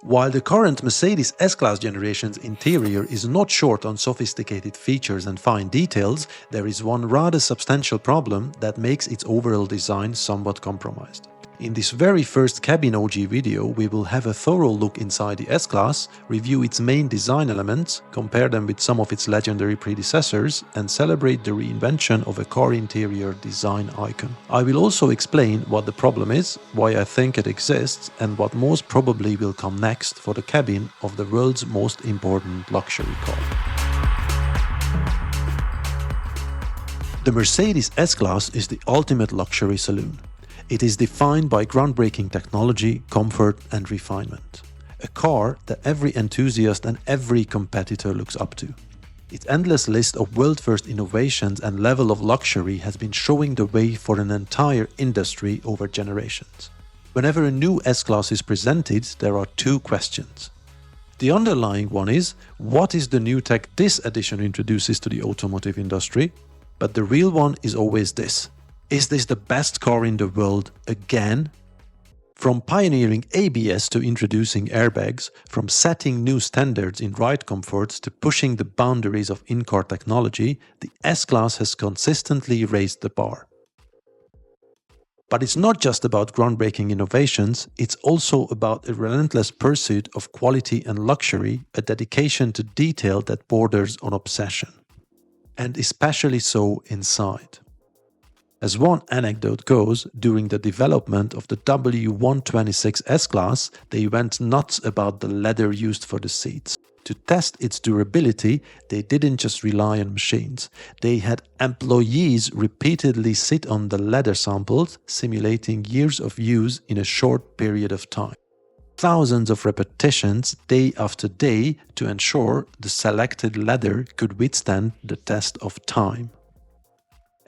While the current Mercedes S-Class generation's interior is not short on sophisticated features and fine details, there is one rather substantial problem that makes its overall design somewhat compromised. In this very first Cabin OG video, we will have a thorough look inside the S-Class, review its main design elements, compare them with some of its legendary predecessors, and celebrate the reinvention of a car interior design icon. I will also explain what the problem is, why I think it exists, and what most probably will come next for the cabin of the world's most important luxury car. The Mercedes S-Class is the ultimate luxury saloon. It is defined by groundbreaking technology, comfort and refinement. A car that every enthusiast and every competitor looks up to. Its endless list of world-first innovations and level of luxury has been showing the way for an entire industry over generations. Whenever a new S-Class is presented, there are two questions. The underlying one is, what is the new tech this edition introduces to the automotive industry? But the real one is always this. Is this the best car in the world again? From pioneering ABS to introducing airbags, from setting new standards in ride comfort to pushing the boundaries of in-car technology, the S-Class has consistently raised the bar. But it's not just about groundbreaking innovations, it's also about a relentless pursuit of quality and luxury, a dedication to detail that borders on obsession. And especially so inside. As one anecdote goes, during the development of the W126 S-Class, they went nuts about the leather used for the seats. To test its durability, they didn't just rely on machines. They had employees repeatedly sit on the leather samples, simulating years of use in a short period of time. Thousands of repetitions day after day to ensure the selected leather could withstand the test of time.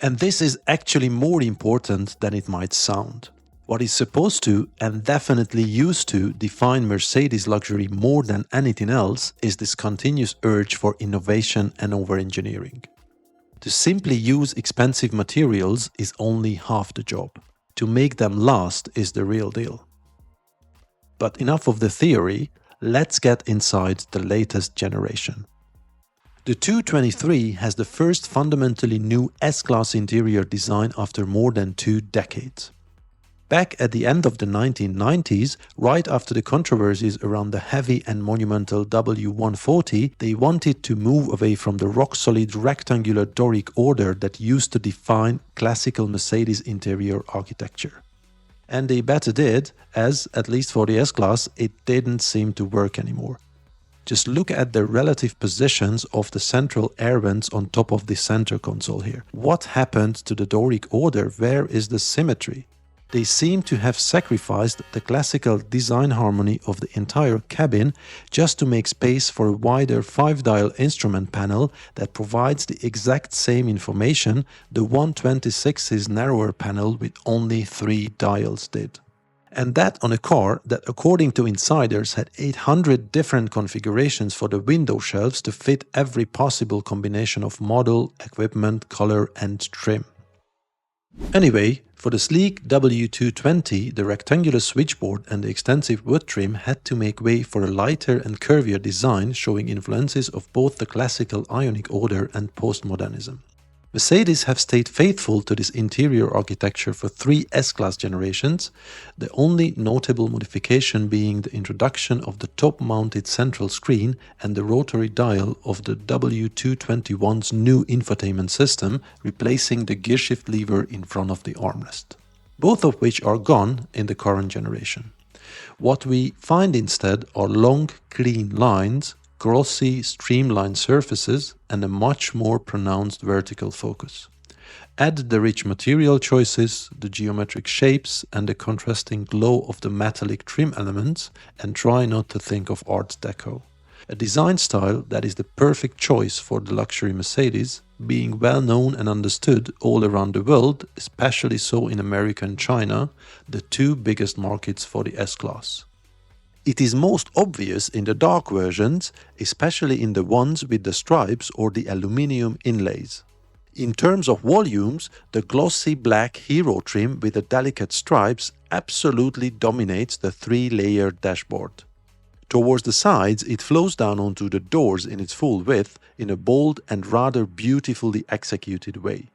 And this is actually more important than it might sound. What is supposed to, and definitely used to, define Mercedes luxury more than anything else is this continuous urge for innovation and over-engineering. To simply use expensive materials is only half the job. To make them last is the real deal. But enough of the theory, let's get inside the latest generation. The 223 has the first fundamentally new S-Class interior design after more than 2 decades. Back at the end of the 1990s, right after the controversies around the heavy and monumental W140, they wanted to move away from the rock-solid rectangular Doric order that used to define classical Mercedes interior architecture. And they better did, as, at least for the S-Class, it didn't seem to work anymore. Just look at the relative positions of the central air vents on top of the center console here. What happened to the Doric order? Where is the symmetry? They seem to have sacrificed the classical design harmony of the entire cabin just to make space for a wider 5-dial instrument panel that provides the exact same information the 126's narrower panel with only 3 dials did. And that on a car that, according to insiders, had 800 different configurations for the window shelves to fit every possible combination of model, equipment, color and trim. Anyway, for the sleek W220, the rectangular switchboard and the extensive wood trim had to make way for a lighter and curvier design showing influences of both the classical Ionic order and postmodernism. Mercedes have stayed faithful to this interior architecture for 3 S-Class generations, the only notable modification being the introduction of the top-mounted central screen and the rotary dial of the W221's new infotainment system, replacing the gearshift lever in front of the armrest, both of which are gone in the current generation. What we find instead are long, clean lines, glossy, streamlined surfaces and a much more pronounced vertical focus. Add the rich material choices, the geometric shapes and the contrasting glow of the metallic trim elements and try not to think of Art Deco. A design style that is the perfect choice for the luxury Mercedes, being well known and understood all around the world, especially so in America and China, the 2 biggest markets for the S-Class. It is most obvious in the dark versions, especially in the ones with the stripes or the aluminium inlays. In terms of volumes, the glossy black hero trim with the delicate stripes absolutely dominates the 3-layer dashboard. Towards the sides, it flows down onto the doors in its full width in a bold and rather beautifully executed way.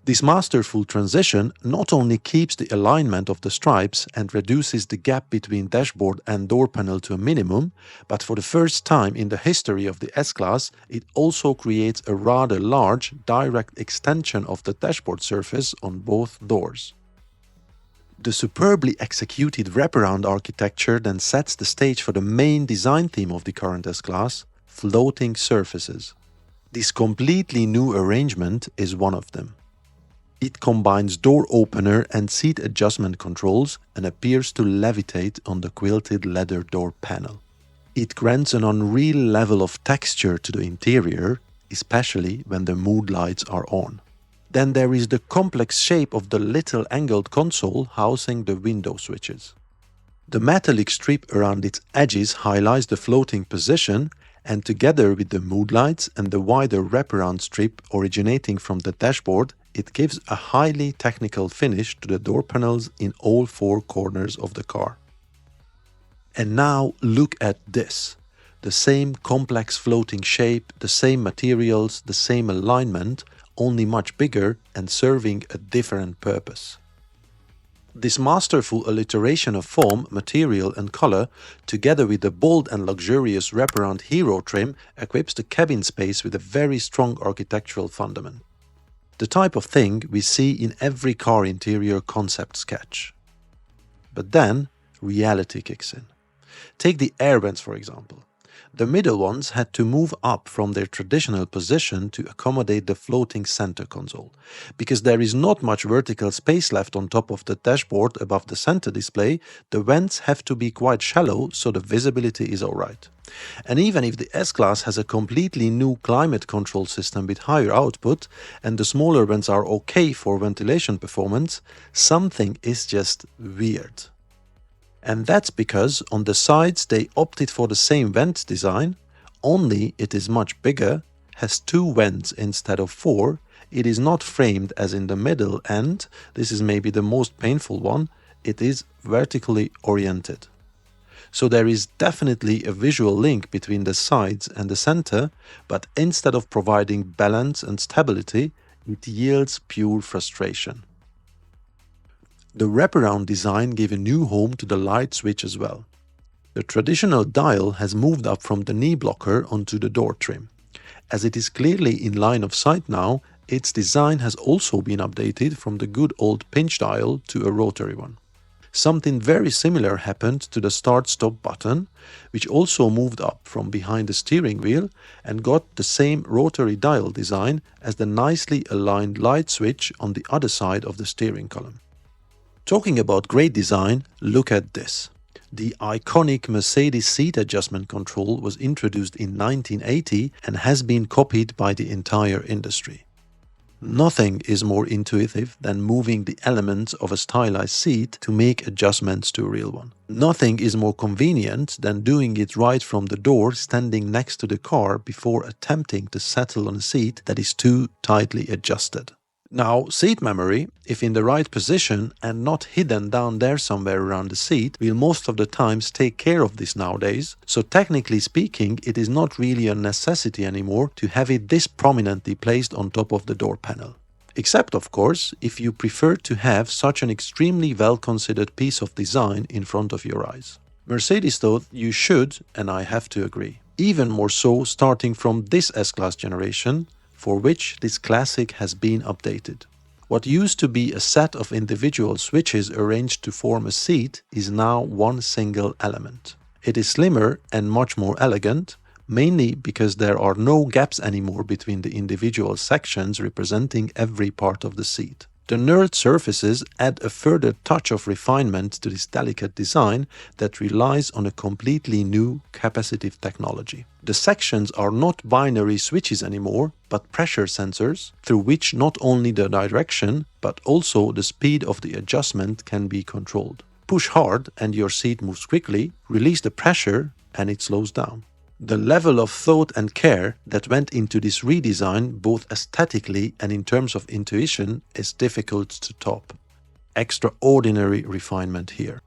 This masterful transition not only keeps the alignment of the stripes and reduces the gap between dashboard and door panel to a minimum, but for the first time in the history of the S-Class, it also creates a rather large direct extension of the dashboard surface on both doors. The superbly executed wraparound architecture then sets the stage for the main design theme of the current S-Class, floating surfaces. This completely new arrangement is one of them. It combines door opener and seat adjustment controls and appears to levitate on the quilted leather door panel. It grants an unreal level of texture to the interior, especially when the mood lights are on. Then there is the complex shape of the little angled console housing the window switches. The metallic strip around its edges highlights the floating position, and together with the mood lights and the wider wraparound strip originating from the dashboard, it gives a highly technical finish to the door panels in all four corners of the car. And now look at this. The same complex floating shape, the same materials, the same alignment, only much bigger and serving a different purpose. This masterful alliteration of form, material and color, together with the bold and luxurious wraparound hero trim, equips the cabin space with a very strong architectural fundament. The type of thing we see in every car interior concept sketch. But then, reality kicks in. Take the air vents, for example. The middle ones had to move up from their traditional position to accommodate the floating center console. Because there is not much vertical space left on top of the dashboard above the center display, the vents have to be quite shallow so the visibility is alright. And even if the S-Class has a completely new climate control system with higher output and the smaller vents are okay for ventilation performance, something is just weird. And that's because on the sides they opted for the same vent design, only it is much bigger, has 2 vents instead of 4, it is not framed as in the middle and, this is maybe the most painful one, it is vertically oriented. So there is definitely a visual link between the sides and the center, but instead of providing balance and stability, it yields pure frustration. The wraparound design gave a new home to the light switch as well. The traditional dial has moved up from the knee blocker onto the door trim. As it is clearly in line of sight now, its design has also been updated from the good old pinch dial to a rotary one. Something very similar happened to the start-stop button, which also moved up from behind the steering wheel and got the same rotary dial design as the nicely aligned light switch on the other side of the steering column. Talking about great design, look at this. The iconic Mercedes seat adjustment control was introduced in 1980 and has been copied by the entire industry. Nothing is more intuitive than moving the elements of a stylized seat to make adjustments to a real one. Nothing is more convenient than doing it right from the door standing next to the car before attempting to settle on a seat that is too tightly adjusted. Now, seat memory, if in the right position and not hidden down there somewhere around the seat, will most of the times take care of this nowadays, so technically speaking, it is not really a necessity anymore to have it this prominently placed on top of the door panel. Except, of course, if you prefer to have such an extremely well-considered piece of design in front of your eyes. Mercedes thought you should, and I have to agree. Even more so starting from this S-Class generation, for which this classic has been updated. What used to be a set of individual switches arranged to form a seat is now one single element. It is slimmer and much more elegant, mainly because there are no gaps anymore between the individual sections representing every part of the seat. The knurled surfaces add a further touch of refinement to this delicate design that relies on a completely new capacitive technology. The sections are not binary switches anymore, but pressure sensors, through which not only the direction, but also the speed of the adjustment can be controlled. Push hard and your seat moves quickly, release the pressure and it slows down. The level of thought and care that went into this redesign, both aesthetically and in terms of intuition, is difficult to top. Extraordinary refinement here.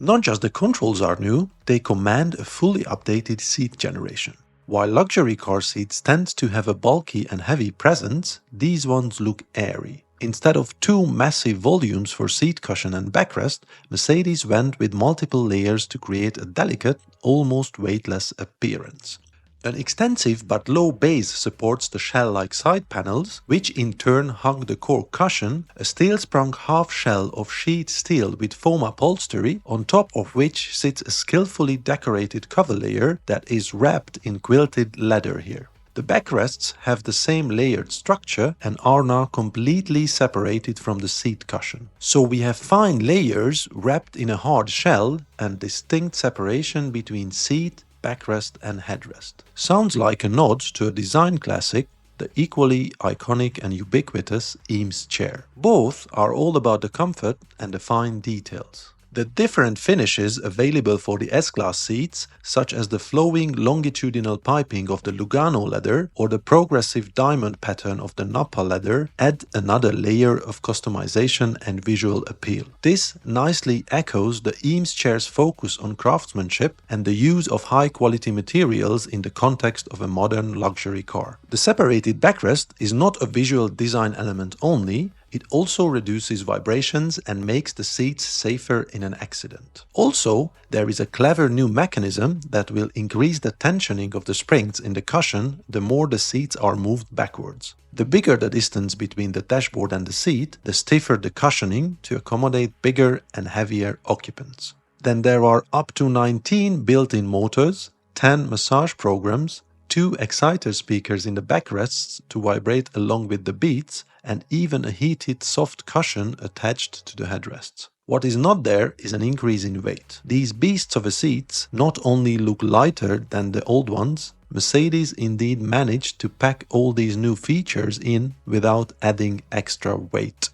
Not just the controls are new, they command a fully updated seat generation. While luxury car seats tend to have a bulky and heavy presence, these ones look airy. Instead of two massive volumes for seat cushion and backrest, Mercedes went with multiple layers to create a delicate, almost weightless appearance. An extensive but low base supports the shell-like side panels, which in turn hug the core cushion, a steel-sprung half-shell of sheet steel with foam upholstery, on top of which sits a skillfully decorated cover layer that is wrapped in quilted leather here. The backrests have the same layered structure and are now completely separated from the seat cushion. So we have fine layers wrapped in a hard shell and distinct separation between seat, backrest and headrest. Sounds like a nod to a design classic, the equally iconic and ubiquitous Eames chair. Both are all about the comfort and the fine details. The different finishes available for the S-Class seats, such as the flowing longitudinal piping of the Lugano leather or the progressive diamond pattern of the Nappa leather, add another layer of customization and visual appeal. This nicely echoes the Eames chair's focus on craftsmanship and the use of high-quality materials in the context of a modern luxury car. The separated backrest is not a visual design element only, it also reduces vibrations and makes the seats safer in an accident. Also, there is a clever new mechanism that will increase the tensioning of the springs in the cushion the more the seats are moved backwards. The bigger the distance between the dashboard and the seat, the stiffer the cushioning to accommodate bigger and heavier occupants. Then there are up to 19 built-in motors, 10 massage programs, 2 exciter speakers in the backrests to vibrate along with the beats, and even a heated soft cushion attached to the headrests. What is not there is an increase in weight. These beasts of a seats not only look lighter than the old ones, Mercedes indeed managed to pack all these new features in without adding extra weight.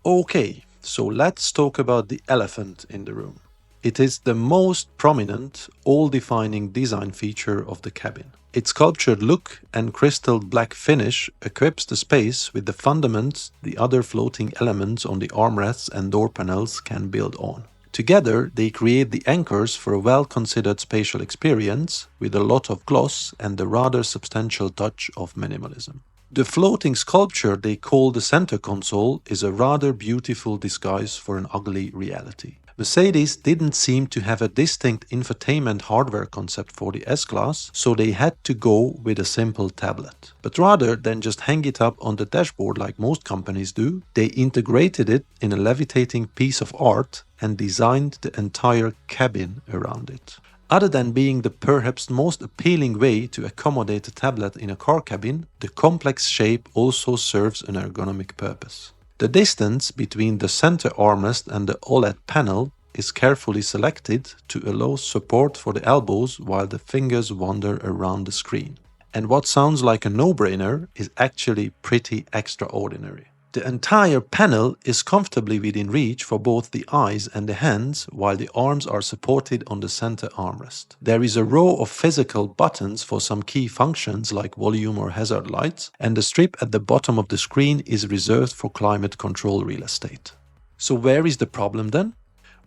Okay, so let's talk about the elephant in the room. It is the most prominent, all-defining design feature of the cabin. Its sculptured look and crystal black finish equips the space with the fundaments the other floating elements on the armrests and door panels can build on. Together, they create the anchors for a well-considered spatial experience with a lot of gloss and the rather substantial touch of minimalism. The floating sculpture they call the center console is a rather beautiful disguise for an ugly reality. Mercedes didn't seem to have a distinct infotainment hardware concept for the S-Class, so they had to go with a simple tablet. But rather than just hang it up on the dashboard like most companies do, they integrated it in a levitating piece of art and designed the entire cabin around it. Other than being the perhaps most appealing way to accommodate a tablet in a car cabin, the complex shape also serves an ergonomic purpose. The distance between the center armrest and the OLED panel is carefully selected to allow support for the elbows while the fingers wander around the screen. And what sounds like a no-brainer is actually pretty extraordinary. The entire panel is comfortably within reach for both the eyes and the hands, while the arms are supported on the center armrest. There is a row of physical buttons for some key functions like volume or hazard lights, and the strip at the bottom of the screen is reserved for climate control real estate. So where is the problem then?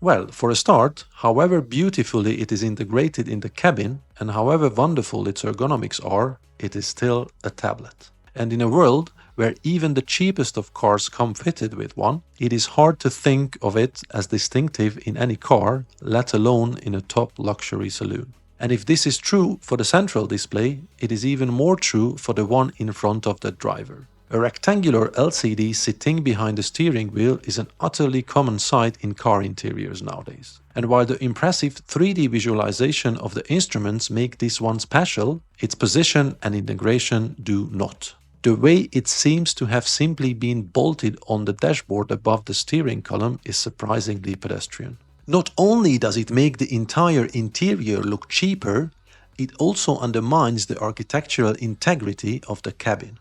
Well, for a start, however beautifully it is integrated in the cabin and however wonderful its ergonomics are, it is still a tablet. And in a world where even the cheapest of cars come fitted with one, it is hard to think of it as distinctive in any car, let alone in a top luxury saloon. And if this is true for the central display, it is even more true for the one in front of the driver. A rectangular LCD sitting behind the steering wheel is an utterly common sight in car interiors nowadays. And while the impressive 3D visualization of the instruments make this one special, its position and integration do not. The way it seems to have simply been bolted on the dashboard above the steering column is surprisingly pedestrian. Not only does it make the entire interior look cheaper, it also undermines the architectural integrity of the cabin.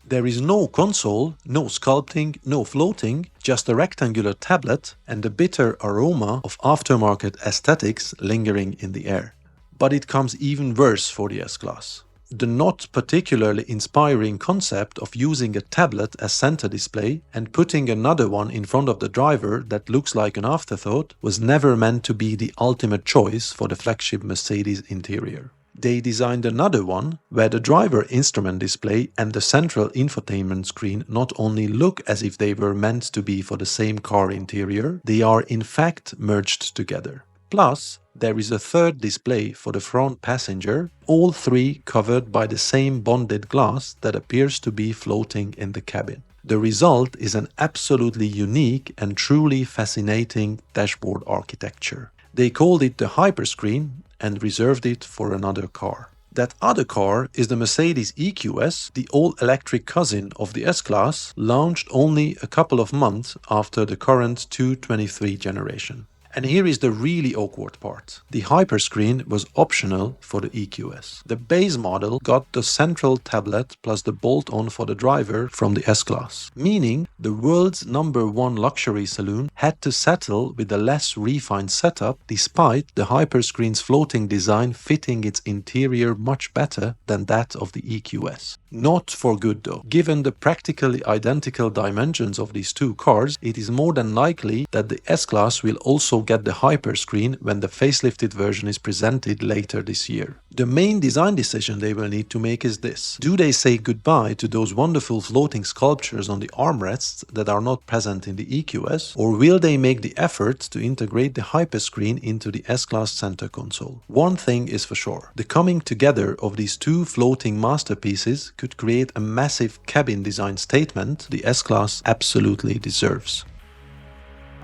There is no console, no sculpting, no floating, just a rectangular tablet and the bitter aroma of aftermarket aesthetics lingering in the air. But it comes even worse for the S-Class. The not particularly inspiring concept of using a tablet as center display and putting another one in front of the driver that looks like an afterthought was never meant to be the ultimate choice for the flagship Mercedes interior. They designed another one where the driver instrument display and the central infotainment screen not only look as if they were meant to be for the same car interior, they are in fact merged together. Plus, there is a third display for the front passenger, all three covered by the same bonded glass that appears to be floating in the cabin. The result is an absolutely unique and truly fascinating dashboard architecture. They called it the Hyperscreen and reserved it for another car. That other car is the Mercedes EQS, the all-electric cousin of the S-Class, launched only a couple of months after the current 223 generation. And here is the really awkward part. The Hyperscreen was optional for the EQS. The base model got the central tablet plus the bolt-on for the driver from the S-Class, meaning the world's #1 luxury saloon had to settle with a less refined setup despite the Hyperscreen's floating design fitting its interior much better than that of the EQS. Not for good though. Given the practically identical dimensions of these two cars, it is more than likely that the S-Class will also get the Hyperscreen when the facelifted version is presented later this year. The main design decision they will need to make is this. Do they say goodbye to those wonderful floating sculptures on the armrests that are not present in the EQS, or will they make the effort to integrate the Hyperscreen into the S-Class center console? One thing is for sure. The coming together of these two floating masterpieces could create a massive cabin design statement the S-Class absolutely deserves.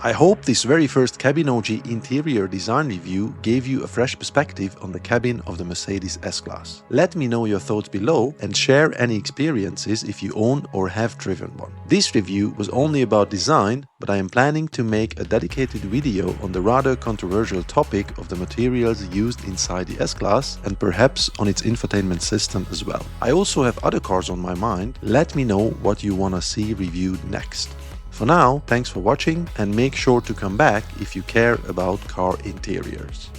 I hope this very first Cabin OG interior design review gave you a fresh perspective on the cabin of the Mercedes S-Class. Let me know your thoughts below and share any experiences if you own or have driven one. This review was only about design, but I am planning to make a dedicated video on the rather controversial topic of the materials used inside the S-Class and perhaps on its infotainment system as well. I also have other cars on my mind. Let me know what you wanna see reviewed next. For now, thanks for watching and make sure to come back if you care about car interiors.